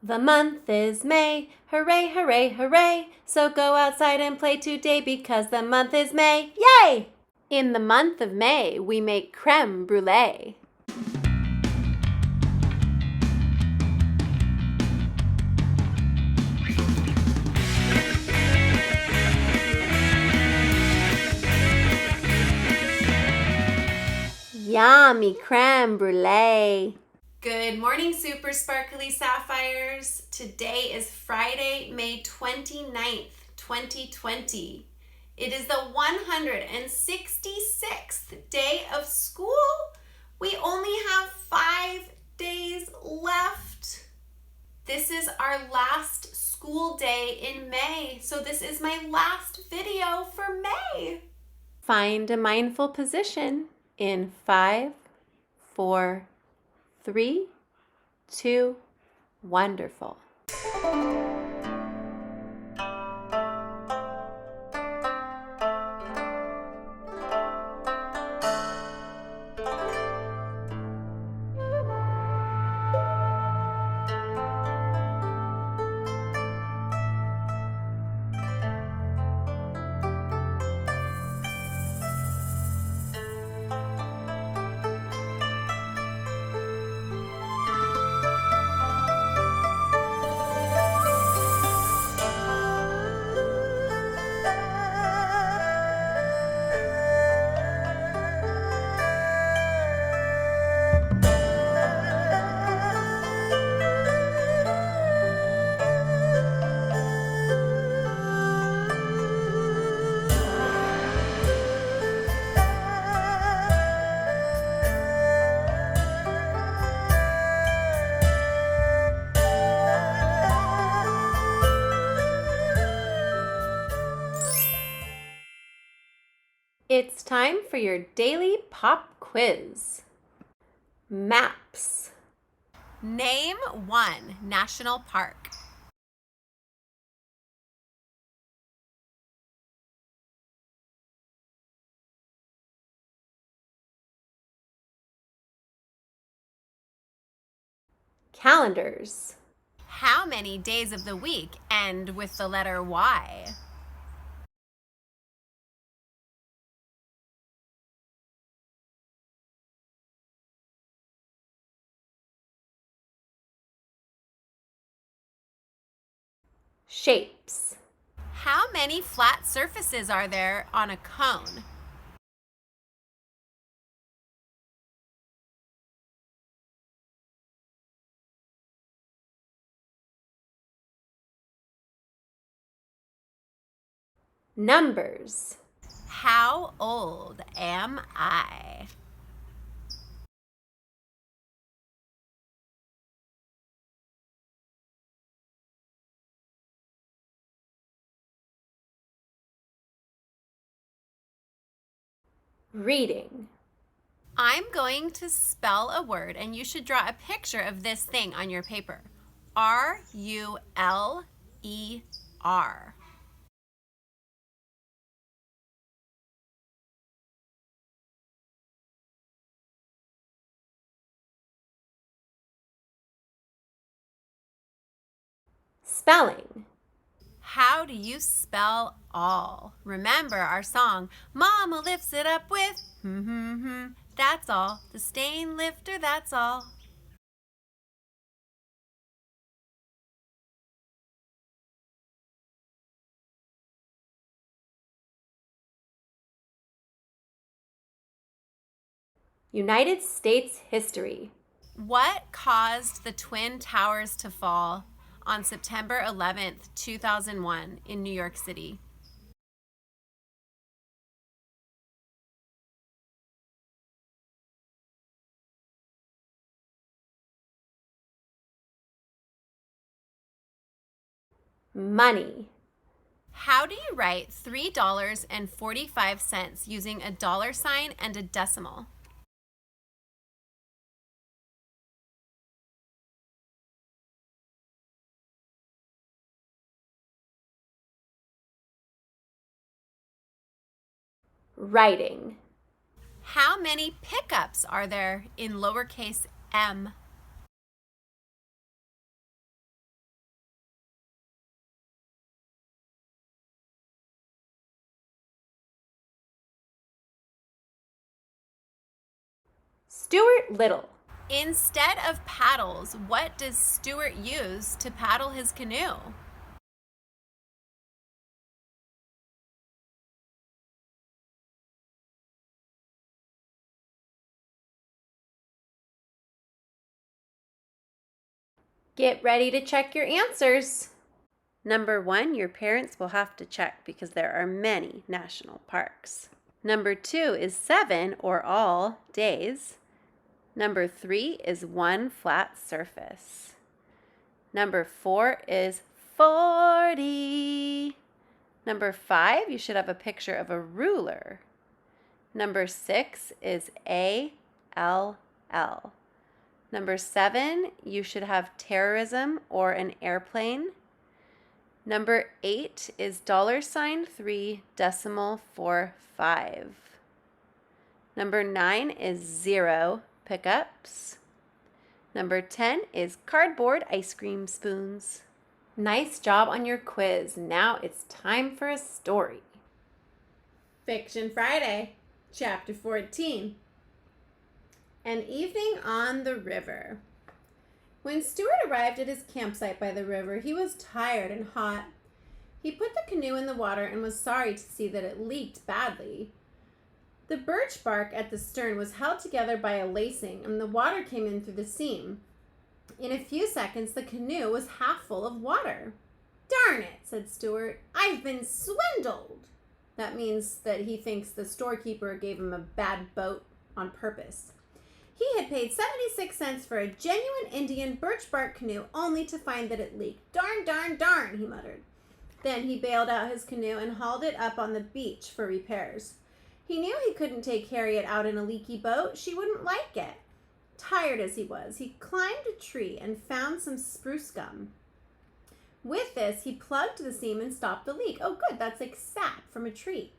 The month is May, hooray, hooray, hooray. So go outside and play today because the month is May, yay! In the month of May, we make creme brulee. Yummy creme brulee. Good morning, super sparkly sapphires. Today is Friday, May 29th, 2020. It is the 166th day of school. We only have 5 days left. This is our last school day in May, so this is my last video for May. Find a mindful position in 5, 4, 3, 2, wonderful. It's time for your daily pop quiz. Maps. Name one national park. Calendars. How many days of the week end with the letter Y? Shapes. How many flat surfaces are there on a cone? Numbers. How old am I? Reading. I'm going to spell a word and you should draw a picture of this thing on your paper. R-U-L-E-R. Spelling. How do you spell all? Remember our song, Mama lifts it up with that's all. The stain lifter, that's all. United States history. What caused the Twin Towers to fall on September 11th, 2001 in New York City? Money. How do you write $3.45 using a dollar sign and a decimal? Writing. How many pickups are there in lowercase m? Stuart Little. Instead of paddles, what does Stuart use to paddle his canoe? Get ready to check your answers. Number 1, your parents will have to check because there are many national parks. Number 2 is 7 or all days. Number 3 is 1 flat surface. Number 4 is 40. Number 5, you should have a picture of a ruler. Number 6 is ALL. Number 7, you should have terrorism or an airplane. Number 8 is $3.45. Number 9 is 0 pickups. Number 10 is cardboard ice cream spoons. Nice job on your quiz. Now it's time for a story. Fiction Friday, Chapter 14. An evening on the river. When Stuart arrived at his campsite by the river, he was tired and hot. He put the canoe in the water and was sorry to see that it leaked badly. The birch bark at the stern was held together by a lacing, and the water came in through the seam. In a few seconds, the canoe was half full of water. "Darn it," said Stuart. "I've been swindled." That means that he thinks the storekeeper gave him a bad boat on purpose. He had paid 76 cents for a genuine Indian birch bark canoe only to find that it leaked. "Darn, darn, darn," he muttered. Then he bailed out his canoe and hauled it up on the beach for repairs. He knew he couldn't take Harriet out in a leaky boat. She wouldn't like it. Tired as he was, he climbed a tree and found some spruce gum. With this, he plugged the seam and stopped the leak. Oh, good, that's like sap from a tree.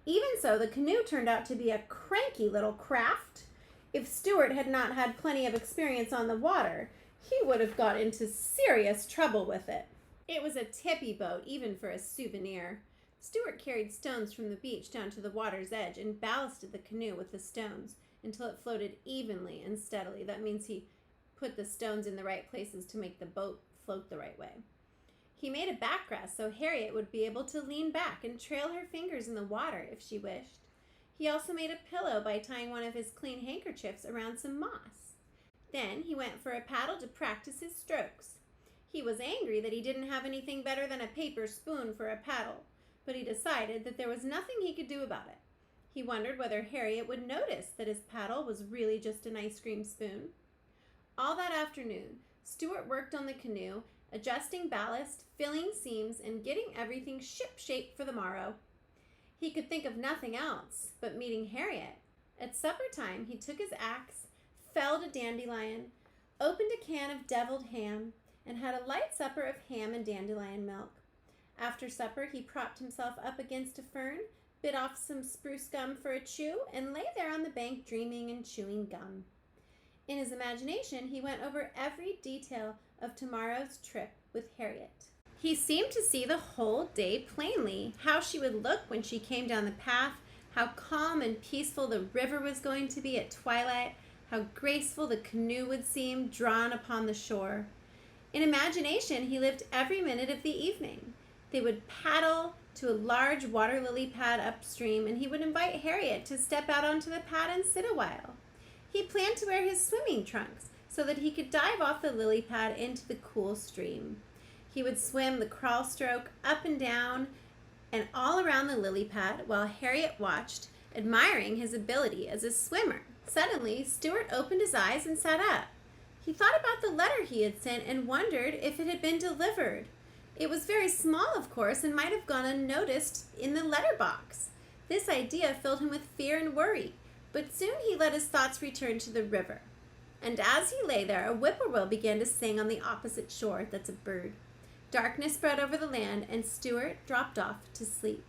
Even so, the canoe turned out to be a cranky little craft. If Stuart had not had plenty of experience on the water, he would have got into serious trouble with it. It was a tippy boat, even for a souvenir. Stuart carried stones from the beach down to the water's edge and ballasted the canoe with the stones until it floated evenly and steadily. That means he put the stones in the right places to make the boat float the right way. He made a backrest so Harriet would be able to lean back and trail her fingers in the water if she wished. He also made a pillow by tying one of his clean handkerchiefs around some moss. Then he went for a paddle to practice his strokes. He was angry that he didn't have anything better than a paper spoon for a paddle, but he decided that there was nothing he could do about it. He wondered whether Harriet would notice that his paddle was really just an ice cream spoon. All that afternoon, Stuart worked on the canoe, adjusting ballast, filling seams, and getting everything ship-shape for the morrow. He could think of nothing else but meeting Harriet. At supper time, he took his axe, felled a dandelion, opened a can of deviled ham, and had a light supper of ham and dandelion milk. After supper, he propped himself up against a fern, bit off some spruce gum for a chew, and lay there on the bank dreaming and chewing gum. In his imagination, he went over every detail of tomorrow's trip with Harriet. He seemed to see the whole day plainly, how she would look when she came down the path, how calm and peaceful the river was going to be at twilight, how graceful the canoe would seem drawn upon the shore. In imagination, he lived every minute of the evening. They would paddle to a large water lily pad upstream, and he would invite Harriet to step out onto the pad and sit a while. He planned to wear his swimming trunks so that he could dive off the lily pad into the cool stream. He would swim the crawl stroke up and down and all around the lily pad while Harriet watched, admiring his ability as a swimmer. Suddenly, Stuart opened his eyes and sat up. He thought about the letter he had sent and wondered if it had been delivered. It was very small, of course, and might have gone unnoticed in the letterbox. This idea filled him with fear and worry, but soon he let his thoughts return to the river. And as he lay there, a whippoorwill began to sing on the opposite shore. That's a bird. Darkness spread over the land, and Stuart dropped off to sleep.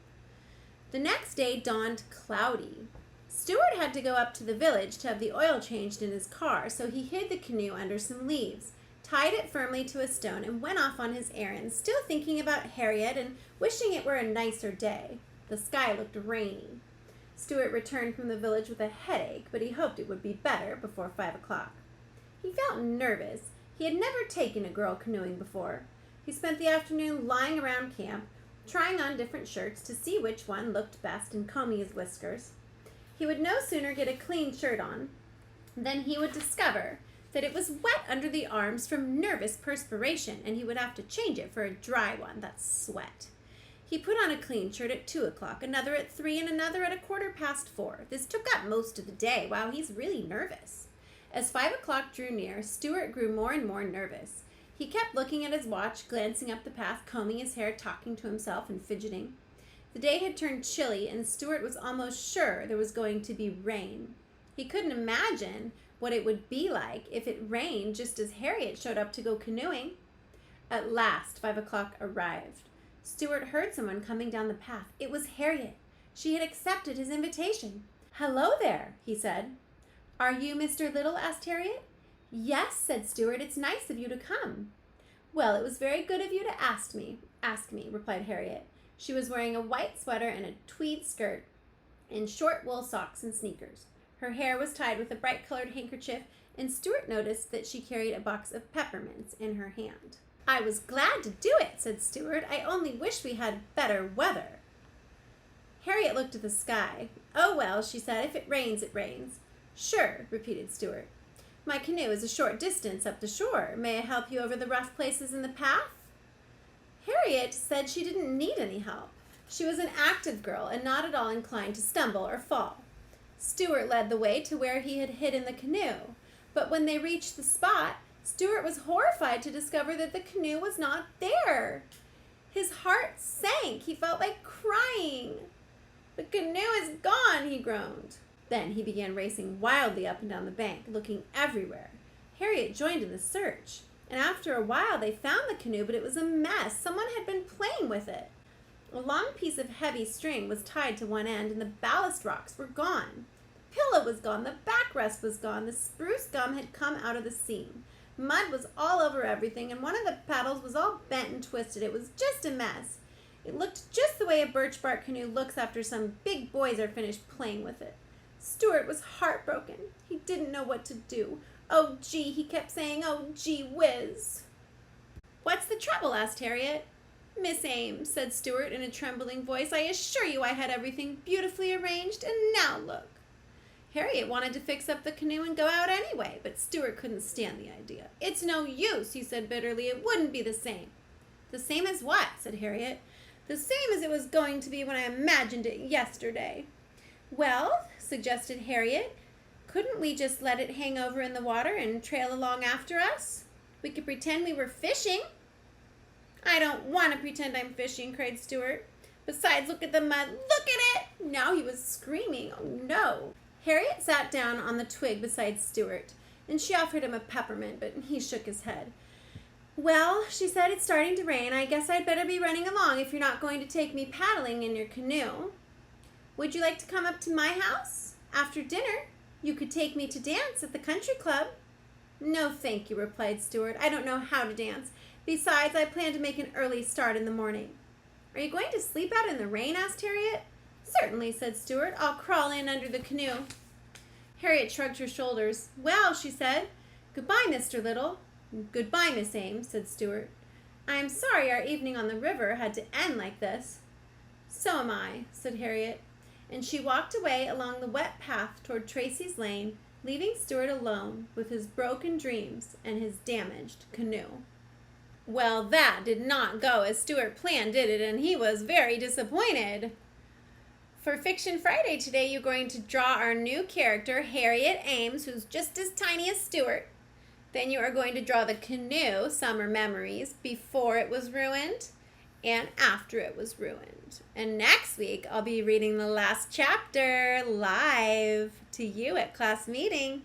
The next day dawned cloudy. Stuart had to go up to the village to have the oil changed in his car, so he hid the canoe under some leaves, tied it firmly to a stone, and went off on his errand, still thinking about Harriet and wishing it were a nicer day. The sky looked rainy. Stuart returned from the village with a headache, but he hoped it would be better before 5 o'clock. He felt nervous. He had never taken a girl canoeing before. He spent the afternoon lying around camp, trying on different shirts to see which one looked best and combing his whiskers. He would no sooner get a clean shirt on than he would discover that it was wet under the arms from nervous perspiration, and he would have to change it for a dry one, that's sweat. He put on a clean shirt at 2 o'clock, another at 3, and another at 4:15. This took up most of the day. Wow, he's really nervous. As 5 o'clock drew near, Stuart grew more and more nervous. He kept looking at his watch, glancing up the path, combing his hair, talking to himself, and fidgeting. The day had turned chilly, and Stuart was almost sure there was going to be rain. He couldn't imagine what it would be like if it rained just as Harriet showed up to go canoeing. At last, 5 o'clock arrived. Stuart heard someone coming down the path. It was Harriet. She had accepted his invitation. "Hello there," he said. "Are you Mr. Little?" asked Harriet. "Yes," said Stuart. "It's nice of you to come." "Well, it was very good of you to ask me," replied Harriet. She was wearing a white sweater and a tweed skirt and short wool socks and sneakers. Her hair was tied with a bright-colored handkerchief, and Stuart noticed that she carried a box of peppermints in her hand. "I was glad to do it," said Stuart. "I only wish we had better weather." Harriet looked at the sky. "Oh, well," she said, "if it rains, it rains." "Sure," repeated Stuart. "My canoe is a short distance up the shore. May I help you over the rough places in the path?" Harriet said she didn't need any help. She was an active girl and not at all inclined to stumble or fall. Stuart led the way to where he had hidden the canoe, but when they reached the spot, Stuart was horrified to discover that the canoe was not there. His heart sank. He felt like crying. "The canoe is gone," he groaned. Then he began racing wildly up and down the bank, looking everywhere. Harriet joined in the search, and after a while they found the canoe, but it was a mess. Someone had been playing with it. A long piece of heavy string was tied to one end, and the ballast rocks were gone. The pillow was gone. The backrest was gone. The spruce gum had come out of the seam. Mud was all over everything, and one of the paddles was all bent and twisted. It was just a mess. It looked just the way a birch bark canoe looks after some big boys are finished playing with it. Stuart was heartbroken. He didn't know what to do. "Oh, gee," he kept saying. "Oh, gee whiz." "What's the trouble?" asked Harriet. "Miss Ames," said Stuart in a trembling voice, "I assure you I had everything beautifully arranged, and now look." Harriet wanted to fix up the canoe and go out anyway, but Stuart couldn't stand the idea. "It's no use," he said bitterly. "It wouldn't be the same." "The same as what?" said Harriet. "The same as it was going to be when I imagined it yesterday." "Well," suggested Harriet, "couldn't we just let it hang over in the water and trail along after us? We could pretend we were fishing." "I don't want to pretend I'm fishing," cried Stuart. "Besides, look at the mud. Look at it!" Now he was screaming. Oh, no. Harriet sat down on the twig beside Stuart, and she offered him a peppermint, but he shook his head. "Well," she said, "it's starting to rain. I guess I'd better be running along if you're not going to take me paddling in your canoe. Would you like to come up to my house? After dinner, you could take me to dance at the country club." "No, thank you," replied Stuart. "I don't know how to dance. Besides, I plan to make an early start in the morning." "Are you going to sleep out in the rain?" asked Harriet. "Certainly," said Stuart. "I'll crawl in under the canoe." Harriet shrugged her shoulders. "Well," she said, "goodbye, Mr. Little." "Goodbye, Miss Ames," said Stuart. "I am sorry our evening on the river had to end like this." "So am I," said Harriet, and she walked away along the wet path toward Tracy's Lane, leaving Stuart alone with his broken dreams and his damaged canoe. Well, that did not go as Stuart planned, did it? And he was very disappointed. For Fiction Friday today, you're going to draw our new character, Harriet Ames, who's just as tiny as Stuart. Then you are going to draw the canoe, Summer Memories, before it was ruined and after it was ruined. And next week, I'll be reading the last chapter live to you at class meeting.